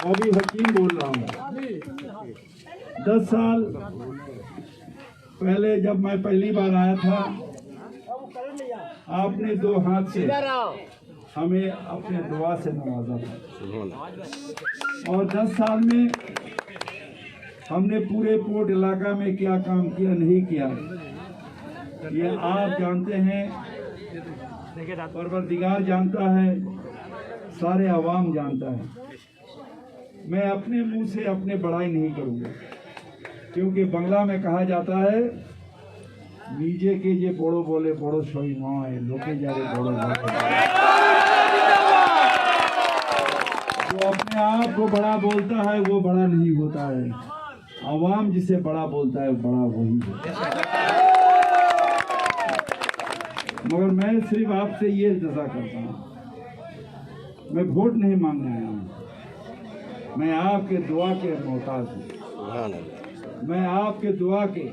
बॉबी हकीम बोल रहा हूँ। 10 साल पहले जब मैं पहली बार आया था, आपने 2 हाथ से हमें अपने दुआ से नवाजा था, और 10 साल में हमने पूरे पोर्ट इलाका में क्या काम किया नहीं किया ये आप जानते हैं, परवरदिगार जानता है, सारे अवाम जानता है। मैं अपने मुंह से अपने बड़ाई नहीं करूंगा, क्योंकि बंगला में कहा जाता है नीचे के जे बड़ो बोले बड़ो सोई माँ है, लोके जारे बड़ो बोले। जो अपने आप को बड़ा बोलता है वो बड़ा नहीं होता है, अवाम जिसे बड़ा बोलता है बड़ा वही है। मगर मैं सिर्फ आपसे ये इल्तिजा करता हूँ, मैं वोट नहीं मांगने आया हूँ, मैं आपके दुआ के मोहताज हूँ, मैं आपके दुआ के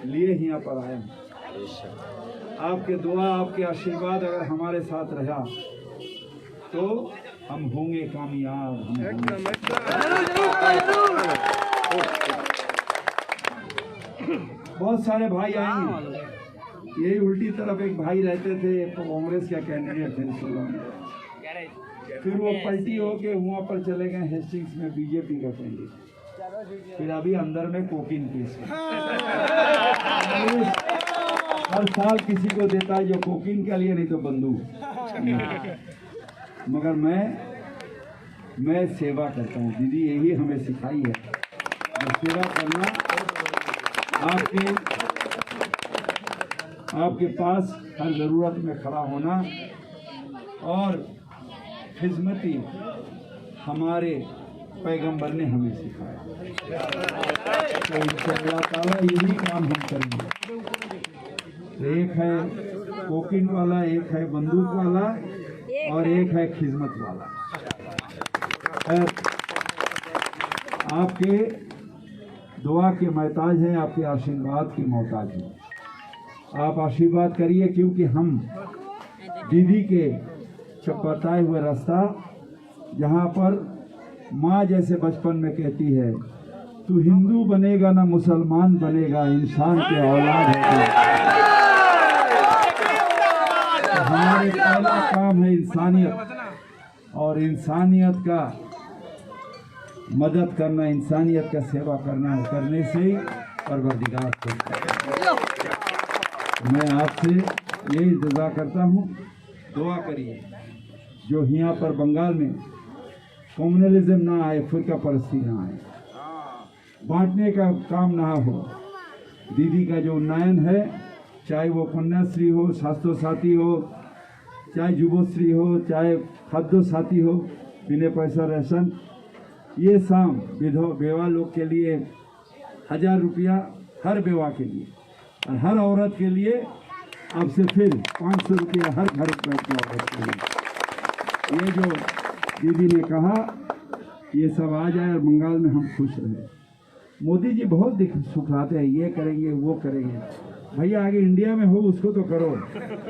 लिए यहाँ पर आया हूँ। आपके दुआ आपके आशीर्वाद अगर हमारे साथ रहा तो हम होंगे कामयाब। बहुत सारे भाई आएंगे, यही उल्टी तरफ एक भाई रहते थे, कांग्रेस का कैंडिडेट थे, फिर वो पलटी होके वहाँ पर चले गए हेस्टिंग्स में बीजेपी का कैंडिडेट, फिर अभी अंदर में कोकीन केस हर साल किसी को देता है जो कोकीन के लिए, नहीं तो बंदूक। मगर मैं सेवा करता हूँ, दीदी यही हमें सिखाई है, सेवा करना, आपके पास हर ज़रूरत में खड़ा होना, और खिदमती हमारे पैगंबर ने हमें सिखाया। तो इंशाअल्लाह ताला यही काम हम करेंगे। एक है कोकिन वाला, एक है बंदूक वाला, और एक है खिदमत वाला। आपके दुआ के मोहताज हैं, आपके आशीर्वाद के मोहताज हैं। आप आशीर्वाद करिए, क्योंकि हम दीदी के बताए हुए रास्ता, जहाँ पर माँ जैसे बचपन में कहती है तू हिंदू बनेगा ना मुसलमान बनेगा, इंसान के औलाद है। हमारे पहला काम है इंसानियत, और इंसानियत का मदद करना, इंसानियत का सेवा करना, करने से ही परवरदिगार खुश है। मैं आपसे यही इंतज़ा करता हूँ, दुआ करिए जो यहाँ पर बंगाल में कम्युनलिज्म ना आए, फिरका परस्ती ना आए, बांटने का काम ना हो। दीदी का जो उन्नयन है, चाहे वो कन्याश्री हो, स्वास्थ्य साथी हो, चाहे जुबोश्री हो, चाहे खाद्य साथी हो, बिना पैसा राशन, ये शाम बेवा लोग के लिए 1000 रुपया हर बेवा के लिए, और हर औरत के लिए अब से फिर 500 रुपया हर घर की औरत के लिए। ये जो दीदी ने कहा ये सब आ जाए और बंगाल में हम खुश रहे। मोदी जी बहुत सुखलाते हैं, ये करेंगे वो करेंगे, भैया आगे इंडिया में हो उसको तो करो,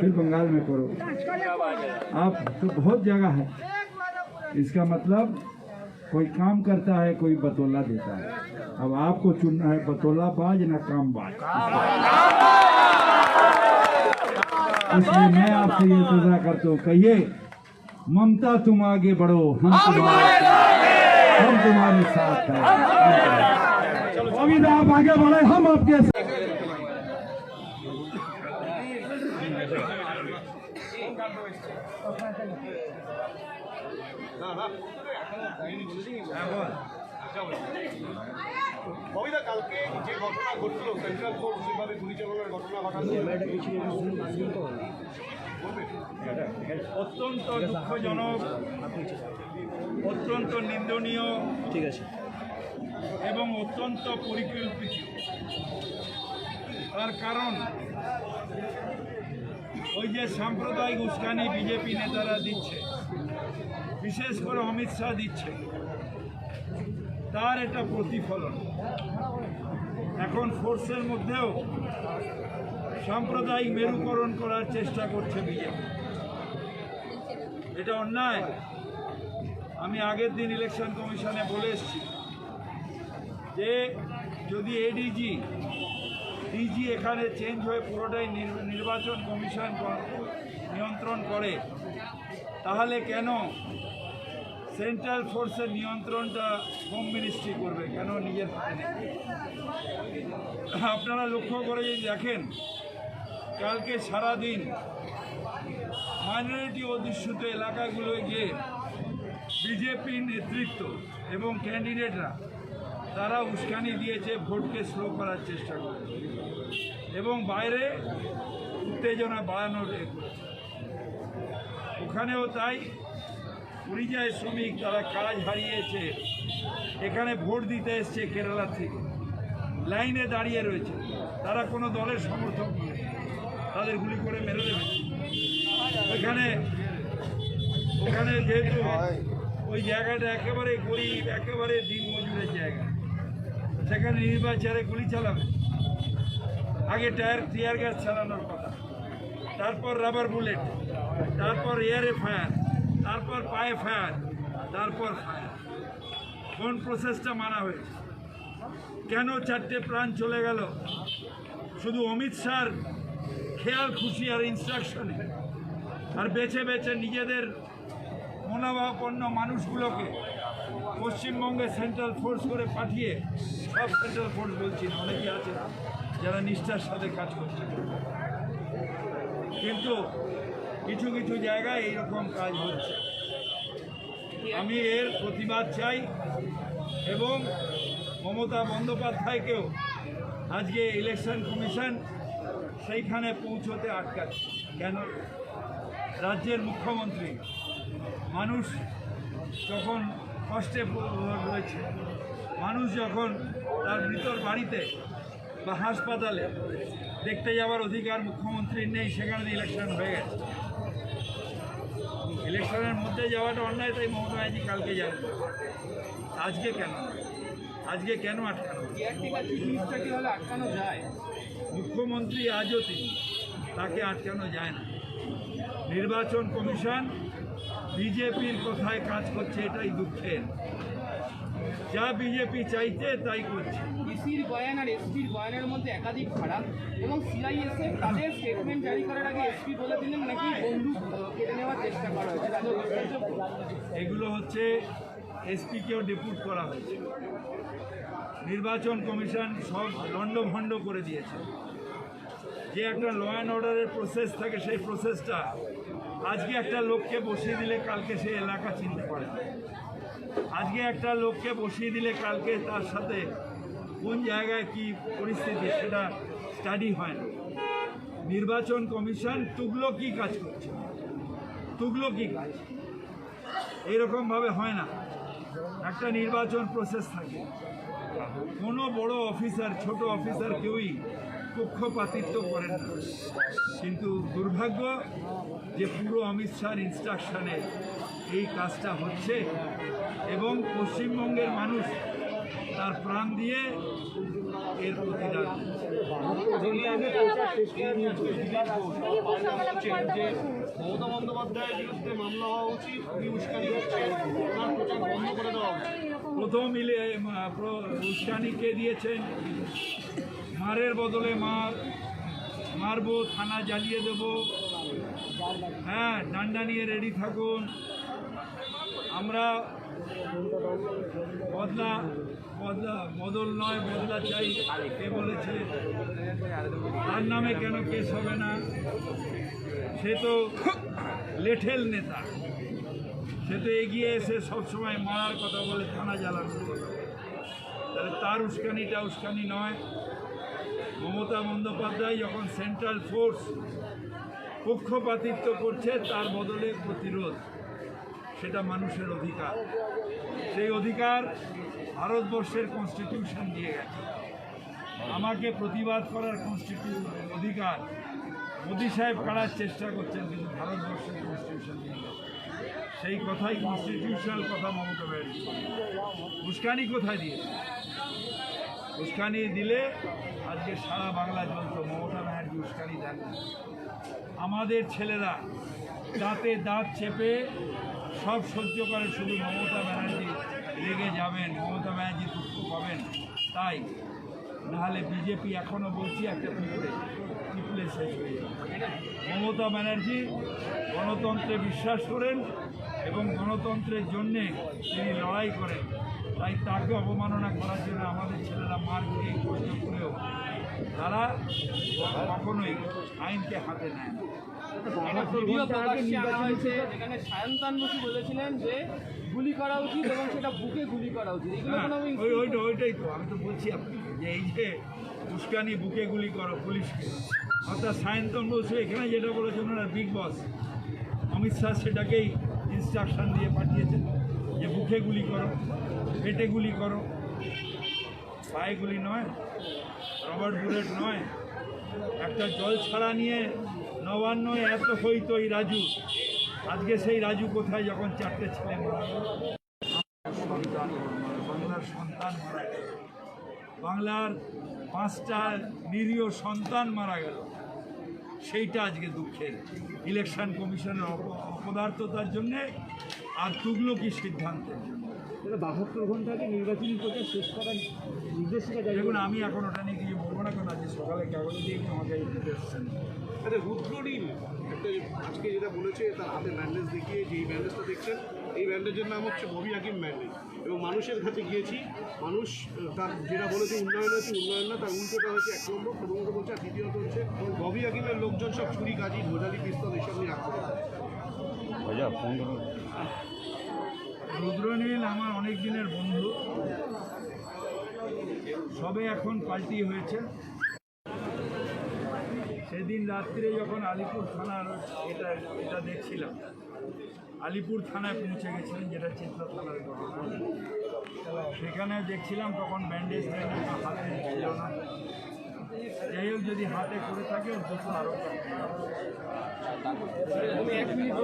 फिर बंगाल में करो। आप तो बहुत जगह है, इसका मतलब कोई काम करता है, कोई बतौला देता है। अब आपको चुनना है बतौला बाज ना काम बाज। इसलिए मैं आपसे ये इंतज़ार करता हूँ, कहिए ममता तुम आगे बढ़ो, हम तुम्हारे साथ हैं। गोविंद आप आगे बढ़े, हम आपके साथ। কবিতা কালকে যে ঘটনা ঘটলো সেন্ট্রাল কোর্ট সেভাবে গুলি চালানোর ঘটনা ঘটাচ্ছে অত্যন্ত দুঃখজনক, অত্যন্ত নিন্দনীয়, ঠিক আছে, এবং অত্যন্ত পরিকল্পিত। তার কারণ ওই যে সাম্প্রদায়িক উস্কানি বিজেপি নেতারা দিচ্ছে, বিশেষ করে অমিত শাহ দিচ্ছে, তার এটা প্রতিফলন। এখন ফোর্সের মধ্যেও সাম্প্রদায়িক মেরুকরণ করার চেষ্টা করছে বিজেপি। এটা অন্যায়। আমি আগের দিন ইলেকশন কমিশনে বলে এসেছি যে যদি এডিজি ডিজি এখানে চেঞ্জ হয়ে পুরোটাই নির্বাচন কমিশন নিয়ন্ত্রণ করে, তাহলে কেন সেন্ট্রাল ফোর্সের নিয়ন্ত্রণটা হোম মিনিস্ট্রি করবে, কেন নিজের হাতে নেবে? আপনারা লক্ষ্য করে যদি দেখেন, কালকে সারাদিন মাইনরিটি অধ্যুষিত এলাকাগুলোয় গিয়ে বিজেপির নেতৃত্ব এবং ক্যান্ডিডেটরা তারা উস্কানি দিয়েছে, ভোটকে স্লো করার চেষ্টা করেছে এবং বাইরে উত্তেজনা বাড়ানোর করেছে। ওখানেও তাই পরিযায়ী শ্রমিক তারা কাজ হারিয়েছে, এখানে ভোট দিতে এসছে কেরালা থেকে, লাইনে দাঁড়িয়ে রয়েছে, তারা কোনো দলের সমর্থক নয়, তাদের গুলি করে মেরে দেবে। ওখানে যেহেতু ওই জায়গাটা একেবারে গরিব, একেবারে দিনমজুরের জায়গা, সেখানে নির্বাচনে গুলি চালাবে। আগে টিয়ার গ্যাস চালানোর কথা, তারপর রাবার বুলেট, তারপর এয়ারে ফায়ার, তারপর পায়ে ফায়ার, তারপর ফায়ার। কোন প্রসেসটা মানা হয়েছে? কেন 4টে প্রাণ চলে গেল? শুধু অমিত শাহর খেয়াল খুশি আর ইনস্ট্রাকশনে, আর বেছে বেছে নিজেদের মনোভাবাপন্ন মানুষগুলোকে পশ্চিমবঙ্গে সেন্ট্রাল ফোর্স করে পাঠিয়ে, সব সেন্ট্রাল ফোর্স বলছি না, অনেকে আছে যারা নিষ্ঠার সাথে কাজ করছে, কিন্তু কিছু কিছু জায়গায় এইরকম কাজ হচ্ছে। আমি এর প্রতিবাদ চাই এবং মমতা বন্দ্যোপাধ্যায়কেও আজকে ইলেকশন কমিশন সেইখানে পৌঁছতে আটকাচ্ছে। কেন? রাজ্যের মুখ্যমন্ত্রী মানুষ যখন কষ্টে রয়েছে, মানুষ যখন তার মৃতর বাড়িতে বা হাসপাতালে দেখতে যাওয়ার অধিকার মুখ্যমন্ত্রীর নেই, সেখানে ইলেকশন হয়ে গেছে। ইলেকশনের মধ্যে যাওয়াটা অন্যায়, তাই মমতা ব্যানার্জি কালকে যাবে। আজকে কেন? আজকে কেন আটকানো যায়? মুখ্যমন্ত্রী আজও তিনি, তাকে আটকানো যায় না। নির্বাচন কমিশন বিজেপির কথায় কাজ করছে, এটাই দুঃখের। যা বিজেপি চাইছে তাই করছে। ইসির বয়ান আর এসপির বয়ানের মধ্যে একাধিক ফারাক, এবং সিআইএসএফ তাদের স্টেটমেন্ট জারি করার আগে এসপি বলে দিলেন নাকি বন্দুক কেড়ে নেওয়ার চেষ্টা করা হয়েছে। এগুলো হচ্ছে এসপিকেও ডেপুট করা হয়েছে। নির্বাচন কমিশন সব লণ্ডভণ্ড করে দিয়েছে। যে একটা ল অ্যান্ড অর্ডারের প্রসেস থাকে, সেই প্রসেসটা আজকে একটা লোককে বসিয়ে দিলে কালকে সেই এলাকা চিনতে পারে না। আজকে একটা লোককে বসিয়ে দিলে কালকে তার সাথে কোন জায়গায় কি পরিস্থিতি সেটা স্টাডি হয় না। নির্বাচন কমিশন তুগলকি কাজ করছে, তুগলকি কাজ। এইরকমভাবে হয় না। একটা নির্বাচন প্রসেস থাকে, কোনো বড় অফিসার ছোট অফিসার কেউই পক্ষপাতিত্ব করেন না। কিন্তু দুর্ভাগ্য যে পুরো অমিত শাহর ইনস্ট্রাকশনে এই কাজটা হচ্ছে এবং পশ্চিমবঙ্গের মানুষ তার প্রাণ দিয়ে এর প্রতিবাদ। মমতা বন্দ্যোপাধ্যায়ের বিরুদ্ধে মামলা হওয়া উচিত, উস্কানি হচ্ছে, ওনার প্রচার বন্ধ করে দেওয়া উচিত। প্রথম উস্কানিকে দিয়েছেন, মারের বদলে মারবো, থানা জ্বালিয়ে দেব, হ্যাঁ ডান্ডা নিয়ে রেডি থাকুন, আমরা বদল নয় বদলা চাই, কে বলেছে? তার নামে কেন কেস হবে না? সে তো লেঠেল নেতা, সে তো এগিয়ে এসে সবসময় মারার কথা বলে, থানা জ্বালানোর কথা। তাহলে তার উস্কানিটা উস্কানি নয়। মমতা বন্দ্যোপাধ্যায় যখন সেন্ট্রাল ফোর্স পক্ষপাতিত্ব করছে, তার বদলে প্রতিরোধ, সেটা মানুষের অধিকার। সেই অধিকার ভারতবর্ষের কনস্টিটিউশন দিয়ে গেছে। আমাকে প্রতিবাদ করার অধিকার মোদি সাহেব কাড়ার চেষ্টা করছেন, কিন্তু ভারতবর্ষের কনস্টিটিউশন দিয়ে গেছে। সেই কথাই কনস্টিটিউশনাল কথা মমতা ব্যানার্জি। উস্কানি কোথায় দিয়েছে? উস্কানি দিলে আজকে সারা বাংলা জ্বলত। মমতা ব্যানার্জি উস্কানি দেন। আমাদের ছেলেরা দাঁতে দাঁত চেপে সব সহ্য করে শুধু মমতা ব্যানার্জি রেগে যাবেন, মমতা ব্যানার্জি দুঃখ পাবেন তাই, নাহলে বিজেপি এখনও বলছি একটা পিঁপড়ে শেষ হয়ে যাবে। মমতা ব্যানার্জি গণতন্ত্রে বিশ্বাস করেন এবং গণতন্ত্রের জন্যে তিনি লড়াই করেন, তাই তাকে অবমাননা করার জন্য আমাদের ছেলেরা মার খেয়ে কষ্ট করেও তারা কখনোই আইনকে হাতে নেয় না। একটা ভিডিও প্রকাশ্যে আনা হয়েছে যেখানে সায়ন্তন বসু বলেছিলেন যে গুলি করা উচিত এবং সেটা বুকে গুলি করা উচিত, এগুলো কোনো ওইটাই তো আমি তো বলছি আপনাকে যে এই যে উস্কানি বুকে গুলি করো পুলিশকে, অর্থাৎ সায়ন্তন বসু এখানে যেটা বলেছেন ওনার বিগ বস অমিত শাহ সেটাকেই ইনস্ট্রাকশন দিয়ে পাঠিয়েছেন যে বুকে গুলি করো, পেটে গুলি করো, পায়ে গুলি নয়, রবার্ট বুলেট নয়। একটা জল ছাড়া নিয়ে নবান্ন এত হইতো এই রাজু, আজকে সেই রাজু কোথায় যখন 4টে ছেলে মারা গেল, সন্তান বাংলার সন্তান মারা গেল, বাংলার 5টা নিরীহ সন্তান মারা গেল, সেইটা আজকে দুঃখের। ইলেকশন কমিশনের অপদার্থতার জন্যে আর তুগলকি সিদ্ধান্তের জন্য। 72 ঘন্টা আগে নির্বাচনী প্রচার শেষ করার নির্দেশিকা জারি। দেখুন আমি এখন ওটা নিয়ে কিছু বলবো না, কারণ আজকে সকালে কাগজে দিয়ে আমাকে দিতে এসছেন। আচ্ছা, রুদ্রনীল একটা আজকে যেটা বলেছে তার হাতে ব্যান্ডেজ দেখিয়ে, যে এই ব্যান্ডেজটা দেখছেন এই ব্যান্ডেজের নাম হচ্ছে ববি হাকিম ব্যান্ডেজ, এবং মানুষের কাছে গিয়েছি, মানুষ তার যেটা বলেছে উন্নয়ন হয়েছে, উন্নয়ন না তার উল্টোটা হয়েছে। 1 নম্বর প্রথমত বলছে, আর দ্বিতীয়ত হচ্ছে ববি হাকিমের লোকজন সব ছুরি কাজি ভোজালি পিস্তল এসব নিয়ে আক্রমণ করে। রুদ্রনীল আমার অনেক দিনের বন্ধু, সবে এখন পাল্টি হয়েছে। সেদিন রাত্রে যখন আলিপুর থানার এটা দেখছিলাম, আলিপুর থানায় পৌঁছে গেছিলেন, যেটা চিত্র থানার ঘটনা, সেখানে দেখছিলাম তখন ব্যান্ডেজ হাতে ছিল না। যাই হোক, যদি হাতে করে থাকে ওর দুটো আরও তুমি 1 মিনিট